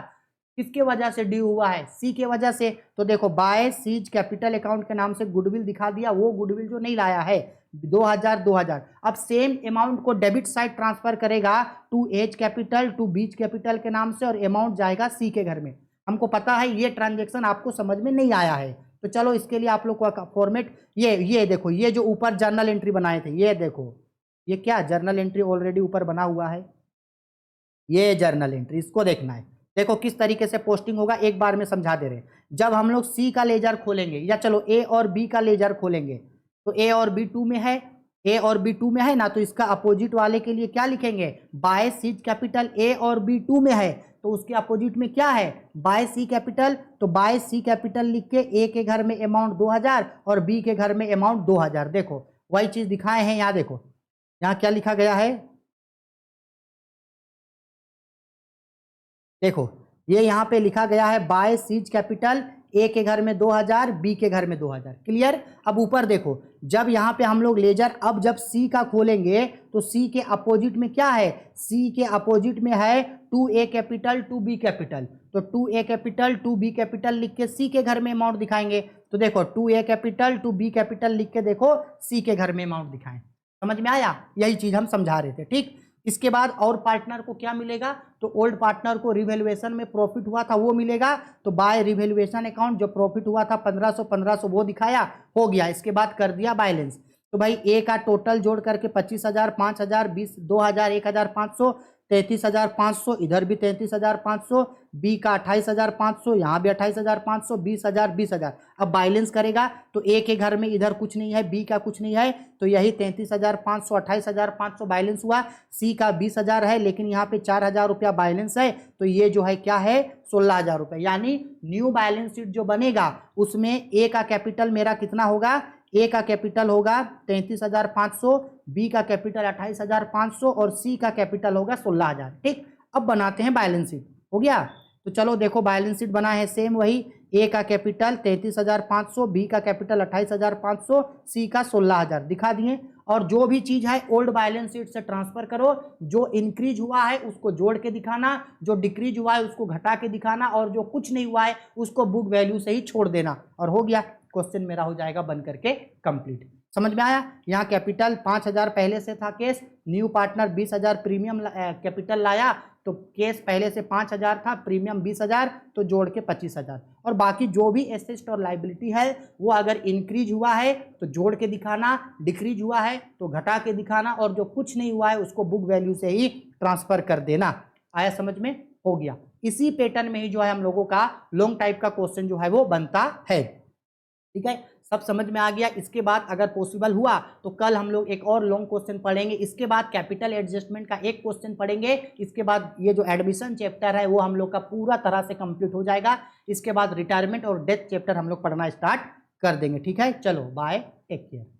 किसके वजह से ड्यू हुआ है, सी के वजह से। तो देखो बाय सीज कैपिटल अकाउंट के नाम से गुडविल दिखा दिया, वो गुडविल जो नहीं लाया है 2,000। अब सेम अमाउंट को डेबिट साइड ट्रांसफर करेगा to A's capital, to B's capital के नाम से, और अमाउंट जाएगा सी के घर में। हमको पता है ये ट्रांजेक्शन आपको समझ में नहीं आया है, तो चलो इसके लिए आप लोग का फॉर्मेट ये देखो, ये जो ऊपर जर्नल एंट्री बनाए थे, ये देखो ये क्या जर्नल एंट्री ऑलरेडी ऊपर बना हुआ है, ये जर्नल एंट्री, इसको देखना है। देखो किस तरीके से पोस्टिंग होगा, एक बार में समझा दे रहे हैं। जब हम लोग सी का लेजर खोलेंगे, या चलो ए और बी का लेजर खोलेंगे, तो ए और बी 2 में है, ए और बी 2 में है ना, तो इसका अपोजिट वाले के लिए क्या लिखेंगे, बाय सीज कैपिटल। ए और बी 2 में है तो उसके अपोजिट में क्या है, बाय सी कैपिटल। तो बाय सी कैपिटल लिख के ए के घर में अमाउंट 2,000 और बी के घर में अमाउंट 2,000। देखो वही चीज दिखाए हैं यहाँ, देखो यहाँ क्या लिखा गया है, देखो ये यहाँ पे लिखा गया है बाय सीज कैपिटल, ए के घर में 2,000 बी के घर में 2,000। क्लियर। अब ऊपर देखो, जब यहाँ पे हम लोग लेजर, अब जब सी का खोलेंगे तो सी के अपोजिट में क्या है, सी के अपोजिट में है 2A कैपिटल 2B कैपिटल। तो 2A कैपिटल 2B कैपिटल लिख के सी के घर में अमाउंट दिखाएंगे। तो देखो 2A कैपिटल 2B कैपिटल लिख के देखो सी के घर में अमाउंट दिखाएं। समझ में आया, यही चीज हम समझा रहे थे। ठीक। इसके बाद और पार्टनर को क्या मिलेगा, तो ओल्ड पार्टनर को रिवैल्यूएशन में प्रॉफिट हुआ था वो मिलेगा। तो बाय रिवैल्यूएशन अकाउंट जो प्रॉफिट हुआ था 1,500 1,500 वो दिखाया, हो गया। इसके बाद कर दिया बैलेंस। तो भाई ए का टोटल जोड़ करके 25,000 5,000 20 2,000 1,500 33,500, इधर भी 33,500, बी का 28,500, यहाँ भी 28,500, 20,000 20,000। अब बैलेंस करेगा तो ए के घर में इधर कुछ नहीं है, बी का कुछ नहीं है, तो यही 33,500 28,500 बैलेंस हुआ। सी का 20,000 है लेकिन यहाँ पे 4,000 रुपया बैलेंस है, तो ये जो है क्या है 16,000 रुपये। यानी न्यू बैलेंस शीट जो बनेगा उसमें ए का कैपिटल मेरा कितना होगा, ए का कैपिटल होगा 33,500, बी का कैपिटल 28,500 और सी का कैपिटल होगा 16,000। ठीक। अब बनाते हैं बैलेंस शीट। हो गया। तो चलो देखो बैलेंस शीट बना है सेम वही, ए का कैपिटल 33,500, बी का कैपिटल 28,500, सी का 16,000 दिखा दिए। और जो भी चीज है ओल्ड बैलेंस शीट से ट्रांसफर करो, जो इंक्रीज हुआ है उसको जोड़ के दिखाना, जो डिक्रीज हुआ है उसको घटा के दिखाना, और जो कुछ नहीं हुआ है उसको बुक वैल्यू से ही छोड़ देना, और हो गया, क्वेश्चन मेरा हो जाएगा बन करके कंप्लीट। समझ में आया? यहाँ कैपिटल 5,000 पहले से था case, new partner 20,000 premium capital लाया, तो केस पहले से 5,000 था, प्रीमियम 20,000, तो जोड़ के 25,000, और बाकी जो भी एसेट और लाइबिलिटी है वो अगर इंक्रीज हुआ है तो जोड़ के दिखाना, डिक्रीज हुआ है तो घटा के दिखाना, और जो कुछ नहीं हुआ है उसको बुक वैल्यू से ही ट्रांसफर कर देना। आया समझ में? हो गया। इसी पैटर्न में ही जो है हम लोगों का लॉन्ग टाइप का क्वेश्चन जो है वो बनता है। ठीक है, सब समझ में आ गया। इसके बाद अगर पॉसिबल हुआ तो कल हम लोग एक और लॉन्ग क्वेश्चन पढ़ेंगे, इसके बाद कैपिटल एडजस्टमेंट का एक क्वेश्चन पढ़ेंगे, इसके बाद ये जो एडमिशन चैप्टर है वो हम लोग का पूरा तरह से कंप्लीट हो जाएगा। इसके बाद रिटायरमेंट और डेथ चैप्टर हम लोग पढ़ना स्टार्ट कर देंगे। ठीक है, चलो बाय, टेक केयर।